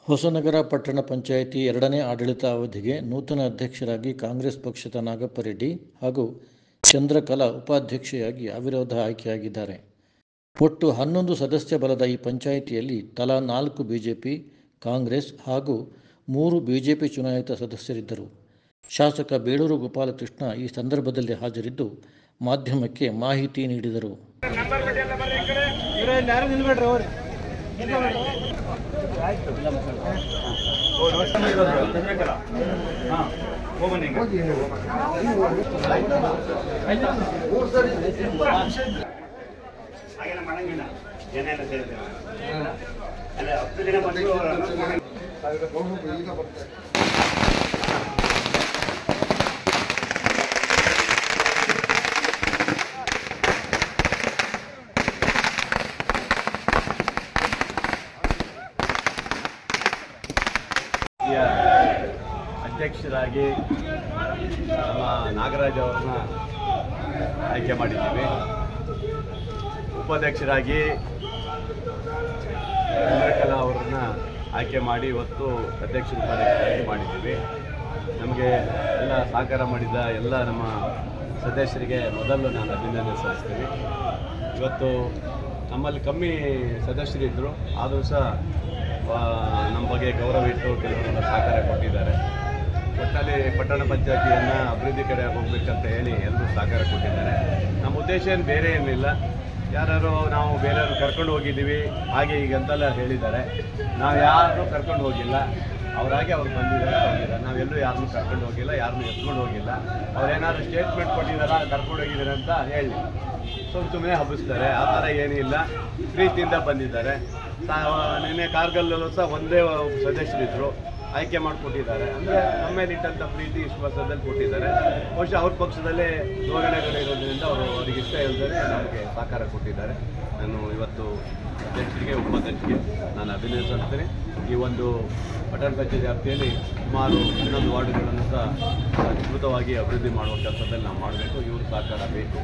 ಹೊಸನಗರ ಪಟ್ಟಣ ಪಂಚಾಯಿತಿ ಎರಡನೇ ಆಡಳಿತ ಅವಧಿಗೆ ನೂತನ ಅಧ್ಯಕ್ಷರಾಗಿ ಕಾಂಗ್ರೆಸ್ ಪಕ್ಷದ ನಾಗಪ್ಪ ರೆಡ್ಡಿ ಹಾಗೂ ಚಂದ್ರಕಲಾ ಉಪಾಧ್ಯಕ್ಷೆಯಾಗಿ ಅವಿರೋಧ ಆಯ್ಕೆಯಾಗಿದ್ದಾರೆ. ಒಟ್ಟು 11 ಸದಸ್ಯ ಬಲದ ಈ ಪಂಚಾಯಿತಿಯಲ್ಲಿ ತಲಾ 4 ಬಿಜೆಪಿ, ಕಾಂಗ್ರೆಸ್ ಹಾಗೂ 3 ಬಿಜೆಪಿ ಚುನಾಯಿತ ಸದಸ್ಯರಿದ್ದರು. ಶಾಸಕ ಬೇಳೂರು ಗೋಪಾಲಕೃಷ್ಣ ಈ ಸಂದರ್ಭದಲ್ಲಿ ಹಾಜರಿದ್ದು ಮಾಧ್ಯಮಕ್ಕೆ ಮಾಹಿತಿ ನೀಡಿದರು. ಅಧ್ಯಕ್ಷರಾಗಿ ನಮ್ಮ ನಾಗರಾಜ್ ಅವರನ್ನ ಆಯ್ಕೆ ಮಾಡಿದ್ದೀವಿ. ಉಪಾಧ್ಯಕ್ಷರಾಗಿ ಚಂದ್ರಕಲಾ ಅವರನ್ನ ಆಯ್ಕೆ ಮಾಡಿ ಇವತ್ತು ಅಧ್ಯಕ್ಷ ಉಪಾಧ್ಯಕ್ಷರಾಗಿ ಮಾಡಿದ್ದೀವಿ. ನಮಗೆ ಎಲ್ಲ ಸಹಕಾರ ಮಾಡಿದ ಎಲ್ಲ ನಮ್ಮ ಸದಸ್ಯರಿಗೆ ಮೊದಲು ನಾನು ಅಭಿನಂದನೆ ಸಲ್ಲಿಸ್ತೀನಿ. ಇವತ್ತು ನಮ್ಮಲ್ಲಿ ಕಮ್ಮಿ ಸದಸ್ಯರಿದ್ದರು, ಆದರೂ ಸಹ ನಮ್ಮ ಬಗ್ಗೆ ಗೌರವ ಇಟ್ಟು ಕೆಲವರೆಲ್ಲ ಸಹಕಾರ ಕೊಟ್ಟಿದ್ದಾರೆ. ಒಟ್ಟಲ್ಲಿ ಪಟ್ಟಣ ಪಂಚಾಯತಿಯನ್ನು ಅಭಿವೃದ್ಧಿ ಕಡೆ ಹೋಗ್ಬೇಕಂತ ಹೇಳಿ ಎಲ್ಲರೂ ಸಹಕಾರ ಕೊಟ್ಟಿದ್ದಾರೆ. ನಮ್ಮ ಉದ್ದೇಶ ಏನು ಬೇರೆ ಏನಿಲ್ಲ, ಯಾರು ನಾವು ಬೇರೆಯವರು ಕರ್ಕೊಂಡು ಹೋಗಿದ್ದೀವಿ ಹಾಗೆ ಈಗ ಅಂತೆಲ್ಲ ಹೇಳಿದ್ದಾರೆ. ನಾವು ಯಾರನ್ನೂ ಕರ್ಕೊಂಡು ಹೋಗಿಲ್ಲ, ಅವರಾಗೆ ಅವ್ರು ಬಂದಿದ್ದಾರೆ. ನಾವೆಲ್ಲೂ ಯಾರನ್ನೂ ಕರ್ಕೊಂಡು ಹೋಗಿಲ್ಲ, ಯಾರನ್ನೂ ಎತ್ಕೊಂಡು ಹೋಗಿಲ್ಲ. ಅವ್ರೇನಾದ್ರು ಸ್ಟೇಟ್ಮೆಂಟ್ ಕೊಟ್ಟಿದ್ದಾರಾ ಕರ್ಕೊಂಡು ಹೋಗಿದ್ದಾರೆ ಅಂತ ಹೇಳಿ ಸುಮ್ಮನೆ ಹಬ್ಬಿಸ್ತಾರೆ. ಆ ಥರ ಏನಿಲ್ಲ, ಪ್ರೀತಿಯಿಂದ ಬಂದಿದ್ದಾರೆ. ನಿನ್ನೆ ಕಾರ್ಗಲ್ಲೂ ಸಹ ಒಂದೇ ಸದಸ್ಯರಿದ್ದರು, ಆಯ್ಕೆ ಮಾಡಿಕೊಟ್ಟಿದ್ದಾರೆ. ಅಂದರೆ ನಮ್ಮ ಮೇಲೆ ಇಟ್ಟಂಥ ಪ್ರೀತಿ ವಿಶ್ವಾಸದಲ್ಲಿ ಕೊಟ್ಟಿದ್ದಾರೆ. ಬಹುಶಃ ಅವ್ರ ಪಕ್ಷದಲ್ಲೇ ಧೋರಣೆಗಳಿರೋದ್ರಿಂದ ಅವ್ರಿಗೆ ಇಷ್ಟ ಇಲ್ಲದೇ ನಮಗೆ ಸಹಕಾರ ಕೊಟ್ಟಿದ್ದಾರೆ. ನಾನು ಇವತ್ತು ಅಧ್ಯಕ್ಷರಿಗೆ ಉಪಾಧ್ಯಕ್ಷರಿಗೆ ನಾನು ಅಭಿನಂದನೆ ಸಲ್ಲಿಸ್ತೇನೆ. ಈ ಒಂದು ಪಟ್ಟಣ ಪಂಚಾಯತ್ ವ್ಯಾಪ್ತಿಯಲ್ಲಿ ಸುಮಾರು 11 ವಾರ್ಡ್ಗಳನ್ನು ಸಹ ಅದ್ಭುತವಾಗಿ ಅಭಿವೃದ್ಧಿ ಮಾಡುವ ಕೆಲಸದಲ್ಲಿ ನಾವು ಮಾಡಬೇಕು. ಇವರು ಸಹಕಾರ ಬೇಕು.